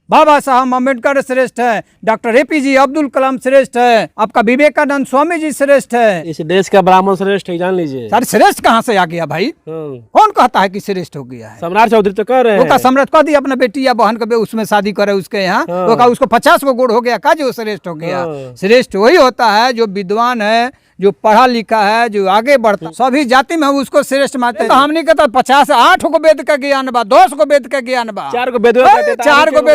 बाबा साहब अम्बेडकर श्रेष्ठ है, doctor APJ Abdul Kalam श्रेष्ठ है, आपका विवेकानंद स्वामी जी श्रेष्ठ है। इस देश का ब्राह्मण श्रेष्ठ है, जान लीजिए। सर श्रेष्ठ कहाँ से आ गया भाई? कौन कहता है कि श्रेष्ठ हो गया है? सम्राट चौधरी तो कह रहे हैं। सम्राट कह दिया अपना बेटी या बहन के उसमें शादी करे उसके यहाँ, उसको 50 को गुण हो गया का जो श्रेष्ठ हो गया? श्रेष्ठ वही होता है जो विद्वान है, जो पढ़ा लिखा है, जो आगे बढ़ता। सभी जाति में हम उसको श्रेष्ठ मानते हैं। तो हमने कहता 50-8 को वेद का ज्ञान बा, 10 को वेद का ज्ञान बा, 4 को वेद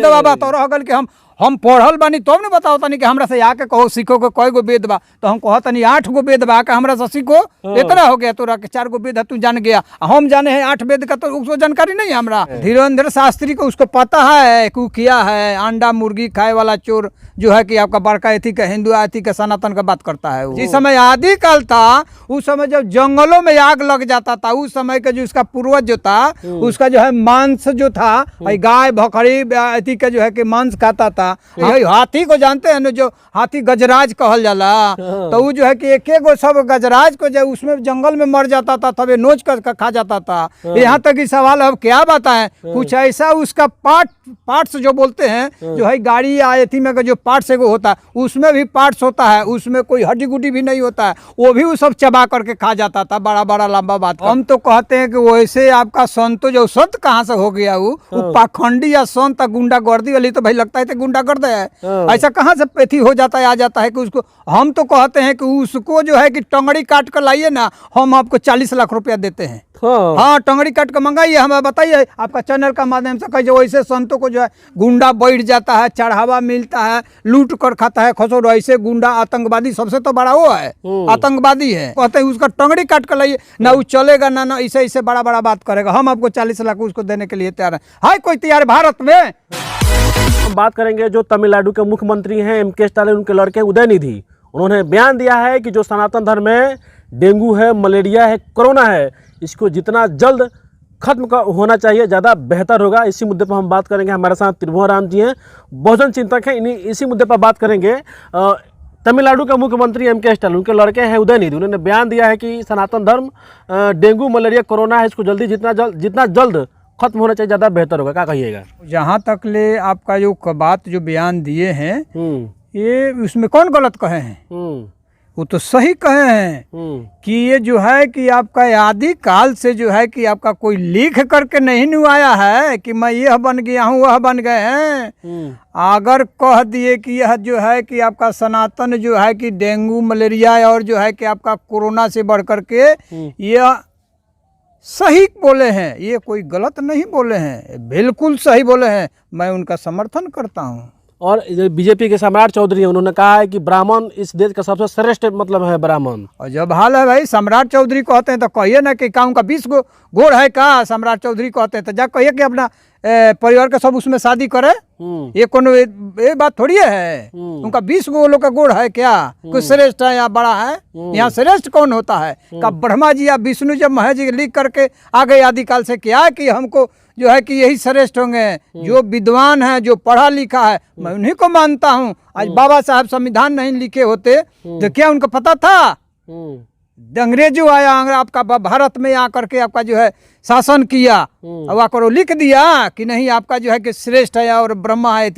बा तो रह गल कि हम पढ़ल बानी तब नहीं बताओ तनी कि हमरा से आके कहो सीखो के कई गो वेद बा, तो हम कहो तनी 8 गो वेद बा, हमरा से सीखो। इतना हो गया तोरा के 4 गो वेद है तू जान गया, हम जाने हैं 8 वेद का, तो उसको जानकारी नहीं है हमरा। धीरेन्द्र शास्त्री को उसको पता है कि किया है अंडा मुर्गी खाए वाला चोर जो है कि आपका बड़का एथी का हिंदू एथी का सनातन का बात करता है। जिस समय आदि काल था उस समय जब जंगलों में आग लग जाता था, उस समय का जो उसका पूर्वज जो था उसका जो है मांस जो था गाय बकरी एथी का जो है कि मांस खाता था। हाथी को जानते हैं ना, जो हाथी गजराज कहल जाला, तो वो जो है कि एक गो सब गजराज को जो उसमें जंगल में मर जाता था तब नोच कर खा जाता था। यहाँ तक कि सवाल अब क्या बताएं, कुछ ऐसा उसका पार्ट्स जो बोलते हैं जो है गाड़ी या एथी में का जो पार्ट्स एगो होता है उसमें भी पार्ट्स होता है, उसमें कोई हड्डी गुड्डी भी नहीं होता है, वो भी वो सब चबा करके खा जाता था। बड़ा बड़ा लंबा बात। हम तो कहते हैं कि वैसे आपका संत जो संत कहाँ से हो गया वो पाखंडी या संत गुंडा गर्दी वाली, तो भाई लगता है गुंडा गर्द है। ऐसा कहाँ से पेथी हो जाता है, आ जाता है कि उसको हम तो कहते हैं कि उसको जो है कि टंगड़ी काट कर लाइए ना, हम आपको 40 लाख रुपया देते हैं। हाँ टंगड़ी काट कर मंगाइए, हमें बताइए आपका चैनल का माध्यम से कहिए। वैसे संतों को जो है गुंडा बैठ जाता है, चढ़ावा मिलता है, लूट कर खाता है खसोर, ऐसे गुंडा आतंकवादी सबसे तो बड़ा वो है, आतंकवादी है। कहते हैं उसका टंगड़ी काट कर लाइए ना, वो चलेगा ना ऐसे ऐसे बड़ा बड़ा बात करेगा। हम आपको 40 लाख उसको देने के लिए तैयार है। हाय कोई तैयार भारत में? हम बात करेंगे जो तमिलनाडु के मुख्यमंत्री हैं MK स्टालिन, उनके लड़के उदयनिधि। उन्होंने बयान दिया है कि जो सनातन धर्म में डेंगू है, मलेरिया है, कोरोना है, इसको जितना जल्द खत्म होना चाहिए ज़्यादा बेहतर होगा। इसी मुद्दे पर हम बात करेंगे। हमारे साथ त्रिभुवन राम जी हैं, बहुजन चिंतक हैं, इसी मुद्दे पर बात करेंगे। तमिलनाडु के मुख्यमंत्री MK स्टालिन, उनके लड़के हैं उदयनिधि, उन्होंने बयान दिया है कि सनातन धर्म डेंगू मलेरिया कोरोना है, इसको जल्दी जितना जल्द खत्म होना चाहिए ज़्यादा बेहतर होगा। क्या कहिएगा? जहाँ तक ले आपका जो बात जो बयान दिए हैं ये उसमें कौन गलत कहे हैं? वो तो सही कहे हैं कि ये जो है कि आपका आदि काल से जो है कि आपका कोई लिख करके नहीं आया है कि मैं यह बन गया हूँ वह बन गए हैं। अगर कह दिए कि यह जो है कि आपका सनातन जो है कि डेंगू मलेरिया और जो है कि आपका कोरोना से बढ़ करके यह सही बोले हैं, ये कोई गलत नहीं बोले हैं, बिल्कुल सही बोले हैं, मैं उनका समर्थन करता हूँ। और बीजेपी के सम्राट चौधरी हैं, उन्होंने कहा है कि ब्राह्मण इस देश का सबसे श्रेष्ठ मतलब है ब्राह्मण। और जब हाल है भाई सम्राट चौधरी कहते हैं तो कहिए ना कि का 20 गो गोड़ है का सम्राट चौधरी कहते हैं, तो जा कहिए कि अपना परिवार का सब उसमें शादी करे। ये कोनो ये बात थोड़ी है। उनका 20 गो लोग का गोड़ है क्या? कोई श्रेष्ठ है या बड़ा है? यहाँ श्रेष्ठ कौन होता है? का ब्रह्मा जी या विष्णु जब महेश जी लिख करके आ गए आदिकाल से क्या है कि हमको जो है कि यही श्रेष्ठ होंगे। जो विद्वान है, जो पढ़ा लिखा है, मैं उन्हीं को मानता हूँ। आज बाबा साहब संविधान नहीं लिखे होते तो क्या उनको पता था? अंग्रेजों आया आपका भारत में आकर के आपका जो है शासन किया, अब आकर लिख दिया कि नहीं आपका जो है कि श्रेष्ठ है और ब्रह्मा है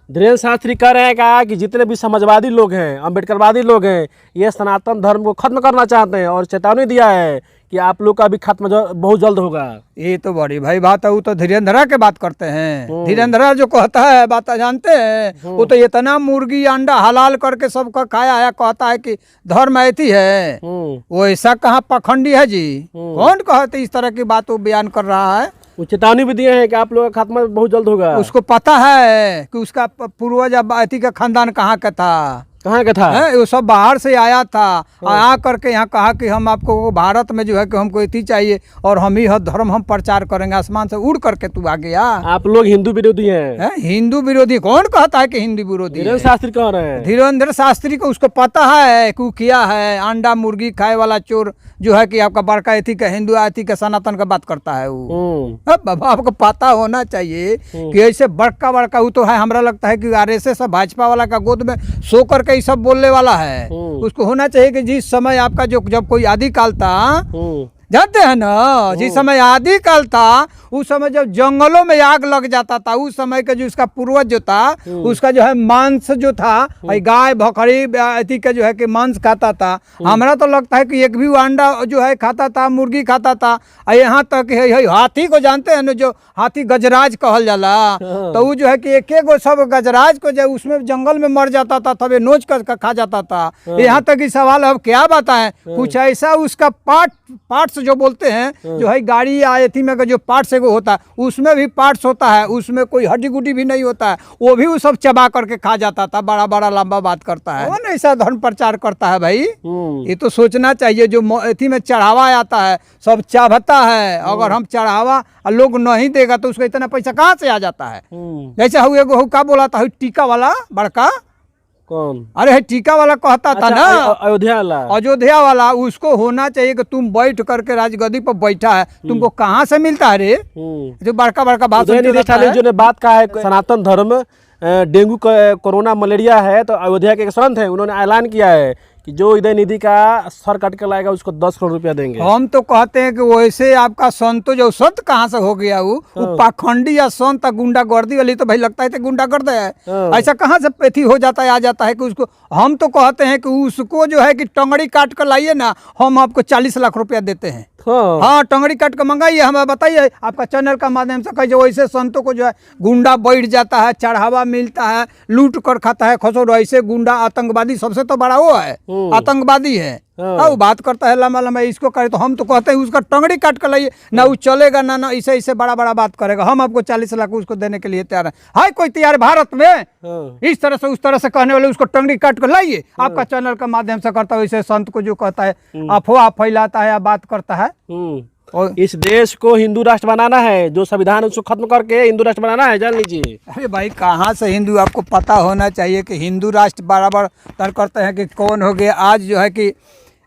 धीरेन्द्र शास्त्री कह रहे हैं कि जितने भी समाजवादी लोग हैं, अम्बेडकरवादी लोग हैं, ये सनातन धर्म को खत्म करना चाहते हैं और चेतावनी दिया है कि आप लोग का भी खत्म बहुत जल्द होगा। ये तो बड़ी भाई बात है। वो तो धीरेन्द्र के बात करते हैं। धीरेन्द्र जो कहता है बात जानते हैं, वो तो इतना मुर्गी अंडा हलाल करके सबका खाया है, कहता है कि धर्म ऐसी है। वो ऐसा कहाँ पाखंडी है जी? कौन कहते इस तरह की बात वो बयान कर रहा है? वो चेतावनी भी दिए हैं कि आप लोग का खात्मा बहुत जल्द होगा। उसको पता है कि उसका पूर्वज अथी का खानदान कहाँ का था, कहाँ का था? वो सब बाहर से आया था, आ करके यहाँ कहा कि हम आपको भारत में जो है कि हमको इतनी चाहिए और हम ही धर्म हम प्रचार करेंगे। आसमान से उड़ करके तू आ गया। आप लोग हिंदू विरोधी हैं। हिंदू विरोधी कौन कहता है कि हिंदू विरोधी? धीरेन्द्र शास्त्री कह रहे हैं। धीरेन्द्र शास्त्री को उसको पता है कि किया है अंडा मुर्गी खाए वाला चोर जो है कि आपका बड़का एथी का हिंदू एथी का सनातन का बात करता है वो। बाबा आपको पता होना चाहिए कि ऐसे बड़का वो तो है, हमरा लगता है कि RSS भाजपा वाला का गोद में सो करके ये सब बोलने वाला है। उसको होना चाहिए कि जिस समय आपका जो जब कोई आदिकाल था जानते हैं ना, जिस समय आदि काल था उस समय जब जंगलों में आग लग जाता था, उस समय का जो उसका पूर्वज जो था उसका जो है मांस जो था, गाय बकरी अथी का जो है कि मांस खाता था। हमारा तो लगता है कि एक भी वो अंडा जो है खाता था, मुर्गी खाता था। यहाँ तक हाथी को जानते हैं ना, जो हाथी गजराज कहल जाला, तो वो जो है कि एक एक सब गजराज को जो उसमें जंगल में मर जाता था, तब नोच कर खा जाता था। यहाँ तक कि सवाल अब क्या बताएं, कुछ ऐसा उसका पार्ट्स जो बोलते हैं, जो है गाड़ी या एथी में का जो पार्ट्स एगो होता है, उसमें भी पार्ट्स होता है, उसमें कोई हड्डी गुड्डी भी नहीं होता है, वो भी वो सब चबा करके खा जाता था। बड़ा बड़ा लंबा बात करता है, कौन ऐसा धर्म प्रचार करता है भाई? ये तो सोचना चाहिए। जो एथी में चढ़ावा आता है सब चाहता है, अगर हम चढ़ावा लोग नहीं देगा तो उसको इतना पैसा कहाँ से आ जाता है? जैसे एगो का बोला था टीका वाला बड़का, कौन? अरे टीका वाला कहता था ना, अयोध्या वाला, उसको होना चाहिए कि तुम बैठ करके राजगद्दी पर बैठा है, तुमको कहाँ से मिलता है रे? जो बड़का बड़का बात जो ने बात कहा है, सनातन धर्म डेंगू कोरोना मलेरिया है, तो अयोध्या के एक संत है, उन्होंने ऐलान किया है कि जो उदय निधि का सर कट के लाएगा उसको 10 करोड़ रुपया देंगे। हम तो कहते हैं कि वैसे आपका संत जो संत कहाँ से हो गया वो पाखंडी या संत गुंडागर्दी वाली, तो भाई लगता है तो गुंडागर्द है। ऐसा कहाँ से पेथी हो जाता है, आ जाता है कि उसको हम तो कहते हैं कि उसको जो है कि टंगड़ी काट कर लाइए ना, हम आपको 40 लाख रुपया देते हैं। हाँ, टंगड़ी काट कर मंगाइए, हमें बताइए आपका चैनल का माध्यम से। कहिए वैसे संतों को जो है गुंडा बैठ जाता है, चढ़ावा मिलता है, लूट कर खाता है खसोर, ऐसे गुंडा आतंकवादी सबसे तो बड़ा वो है, आतंकवादी है। वो बात करता है लंबा लंबा, इसको करे तो हम तो कहते हैं उसका टंगड़ी काट कर लाइए ना, वो चलेगा ना ऐसे ऐसे बड़ा बड़ा बात करेगा। हम आपको 40 लाख उसको देने के लिए तैयार है। हाय कोई तैयार भारत में इस तरह से उस तरह से कहने वाले, उसको टंगड़ी काट कर लाइए। आपका चैनल का माध्यम से करता है वैसे संत को जो कहता है अफवाह फैलाता है या बात करता है। और इस देश को हिंदू राष्ट्र बनाना है, जो संविधान उसको खत्म करके हिंदू राष्ट्र बनाना है, जान लीजिए। अरे भाई कहाँ से हिंदू, आपको पता होना चाहिए कि हिंदू राष्ट्र बराबर तर्क करते हैं कि कौन हो गया। आज जो है कि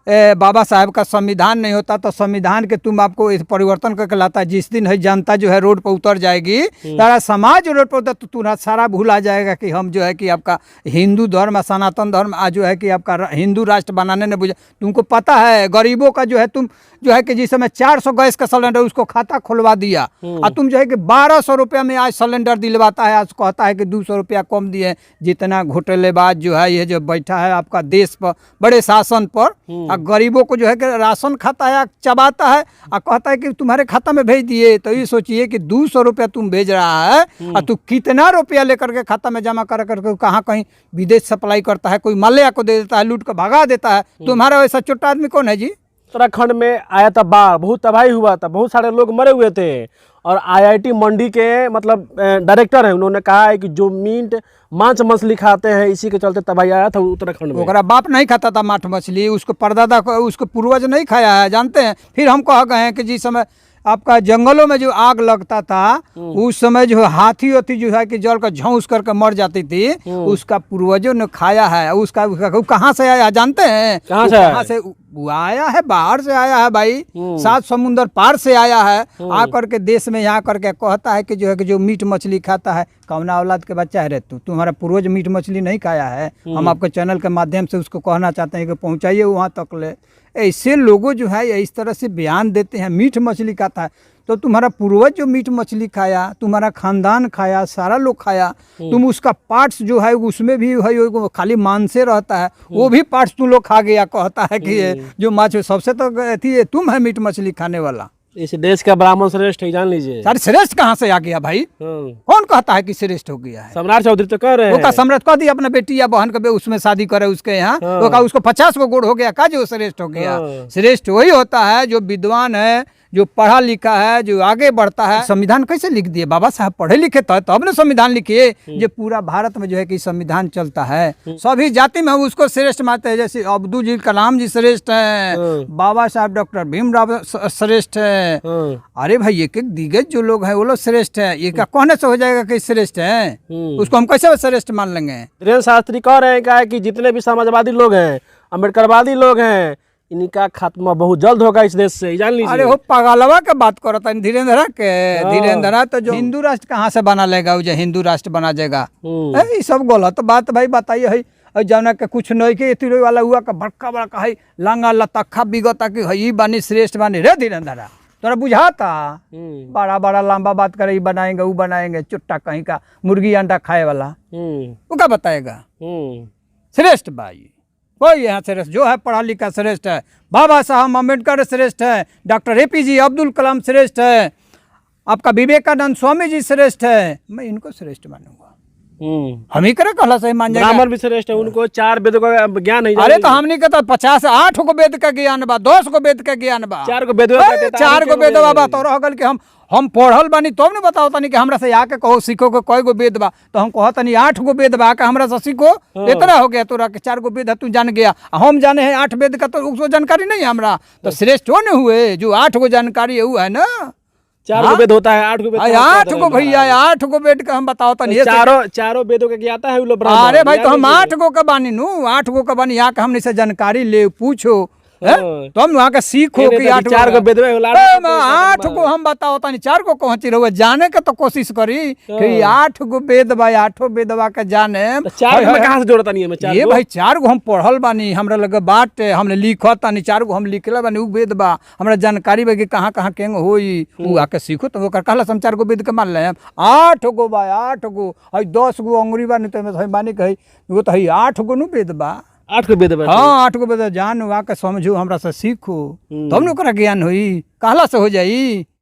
बाबा साहब का संविधान नहीं होता तो संविधान के तुम आपको परिवर्तन करके लाता है। जिस दिन है जनता जो है रोड पर उतर जाएगी, सारा समाज रोड पर उतर, तो तुम्हारा सारा भूल आ जाएगा कि हम जो है कि आपका हिंदू धर्म सनातन धर्म आज जो है कि आपका हिंदू राष्ट्र बनाने ने बुझा। तुमको पता है गरीबों का जो है तुम जो है कि जिस समय 400 गैस का सिलेंडर उसको खाता खुलवा दिया, और तुम जो है कि 1200 रुपया में आज सिलेंडर दिलवाता है, आज कहता है कि 200 रुपया कम दिए। जितना घोटालेबाज जो है ये जो बैठा है आपका देश पर बड़े शासन पर, गरीबों को जो है कि राशन खाता है चबाता है और कहता है कि तुम्हारे खाता में भेज दिए। तो ये सोचिए कि 200 रुपया तुम भेज रहा है और तू कितना रुपया लेकर के खाता में जमा कर करके कहाँ कहीं विदेश सप्लाई करता है, कोई मलया को दे देता है, लूट कर भगा देता है। तुम्हारा वैसा छोटा आदमी कौन है जी? उत्तराखंड में आया था बाढ़, बहुत तबाही हुआ था, बहुत सारे लोग मरे हुए थे। और IIT मंडी के मतलब डायरेक्टर हैं, उन्होंने कहा है कि जो मीट मांस मछली खाते हैं इसी के चलते तबाही आया था उत्तराखंड में। ओकरा बाप नहीं खाता था मांस मछली, उसको परदादा उसको पूर्वज नहीं खाया है, जानते हैं। फिर हम कह गए हैं कि जिस समय आपका जंगलों में जो आग लगता था उस समय जो हाथी होती जो है कि जल का झोंस करके मर जाती थी, उसका पूर्वजों ने खाया है। उसका कहाँ से आया जानते हैं? कहाँ से वो आया है? बाहर से आया है भाई, 7 समुंदर पार से आया है। आकर के देश में यहाँ करके कहता है कि जो है कि जो मीट मछली खाता है, कौना औलाद के बच्चा है रे तू, तुम्हारा पूर्वज मीट मछली नहीं खाया है। हम आपके चैनल के माध्यम से उसको कहना चाहते हैं कि पहुँचाइए वहाँ तक ले। ऐसे लोगों जो है इस तरह से बयान देते हैं मीट मछली खाता है, तो तुम्हारा पूर्वज जो मीट मछली खाया, तुम्हारा खानदान खाया, सारा लोग खाया, तुम उसका पार्ट्स जो है उसमें भी है खाली मांसे रहता है, वो भी पार्ट्स तुम लोग खा गया। कहता है कि ये जो माछ सबसे तो थी तुम है मीट मछली खाने वाला। इस देश का ब्राह्मण श्रेष्ठ है, जान लीजिए। सर श्रेष्ठ कहाँ से आ गया भाई? कौन कहता है कि श्रेष्ठ हो गया है? सम्राट चौधरी तो कह रहे हैं। वो का सम्राट कह दिया अपना बेटी या बहन के उसमें शादी करे उसके यहाँ, वो का उसको 50 को गुड़ हो गया का जो श्रेष्ठ हो गया? श्रेष्ठ वही होता है जो विद्वान है, जो पढ़ा लिखा है, जो आगे बढ़ता है। संविधान कैसे लिख दिए? बाबा साहब पढ़े लिखे था तब ने संविधान लिखे। जो पूरा भारत में जो है कि संविधान चलता है, सभी जाति में उसको श्रेष्ठ मानते हैं। जैसे अब्दुल कलाम जी श्रेष्ठ हैं, बाबा साहब डॉक्टर भीमराव श्रेष्ठ है। अरे भाई एक एक दिग्गज जो लोग हैं वो लोग श्रेष्ठ है। ये क्या कहने से हो जाएगा कि श्रेष्ठ है? उसको हम कैसे श्रेष्ठ मान लेंगे? धीरेन्द्र शास्त्री कह रहे हैं कि जितने भी समाजवादी लोग हैं, अम्बेडकरवादी लोग हैं, इनका खात्मा बहुत जल्द होगा इस देश से, जान लीजिए। अरे वो पागलवा के बात करता है धीरेन्द्र के। धीरेन्द्र तो जो हिंदू राष्ट्र कहाँ से बना लेगा, वो जो हिंदू राष्ट्र बना जाएगा, ये सब गलत बात भाई बताइए है। और जौना के कुछ नहीं के तिरो वाला हुआ का बड़का बड़का है लांगा लतखा बिगता कि है ई बानी श्रेष्ठ बानी रे धीरेन्द्रा तोरा बुझाता बड़ा बड़ा लंबा बात करे बनाएंगे वो बनाएंगे चुट्टा कहीं का मुर्गी अंडा खाए वाला वो क्या बताएगा। श्रेष्ठ भाई कोई यहाँ श्रेष्ठ जो है पढ़ा लिखा श्रेष्ठ है, बाबा साहब अम्बेडकर श्रेष्ठ है, डॉक्टर APJ अब्दुल कलाम श्रेष्ठ है, आपका विवेकानंद स्वामी जी श्रेष्ठ है, मैं इनको श्रेष्ठ मानूंगा। हम ही करे कहला सही मान जाएगा। ब्राह्मण भी श्रेष्ठ है, उनको 4 वेदों का ज्ञान है। अरे तो हमने कहता 50-8 गो वेद का ज्ञान बा, 10 गो वेद का ज्ञान बा, 4 गो वेद 4 गो वेद बा तो रह गल कि हम पढ़ल बानी तब न बताओ तनी कि हमरा से आके कहो सीखो के कई गो वेद बा, तो हम कहो तनी 8 गो वेद बा के हमरा से सीखो। इतना हो गया तोरा के 4 गो वेद है तू जान गया, हम जाने हैं 8 वेद का, तो उसको जानकारी नहीं है हमरा, तो श्रेष्ठ हो न हुए जो 8 गो जानकारी है वो है ना। 4 गो वेद होता है, 8 गो वेद 8 गो भैया 8 गो वेद का हम बताओ तनी चारों वेदों का ज्ञाता है वो लोग ब्राह्मण। अरे भाई तो हम 8 गो का बानी नु 8 गो का बानी आके हमने से जानकारी ले पूछो तो हम वहाँ का सीखो कि 4 गो वेद में 8 गो हम बताओ तनी 4 गो पहुंची रहो जाने के तो कोशिश करी कि 8 गो वेद बा 8 वेदवा के जाने 4 में कहां से जोड़ता नहीं है। 4 ये भाई 4 गो हम पढ़ल बानी, हमरा लगे बात हमने लिखत तानी 4 गो हम लिखले बानी उ वेद बा, हमरा जानकारी बा कि कहां कहां केंग होई उ आके सीखो तो ओकर कहला हम 4 गो वेद के मान ले 8 गो बा 8 गो हई 10 गो अंगुरी बानी तो में बानी कही वो तो हई 8 गो नु वेद बा 8 गो वेद बा। हाँ 8 गो वेद जान आके समझो हमरा से सीखो तब न ओकरा ज्ञान होई कहला से हो जाई।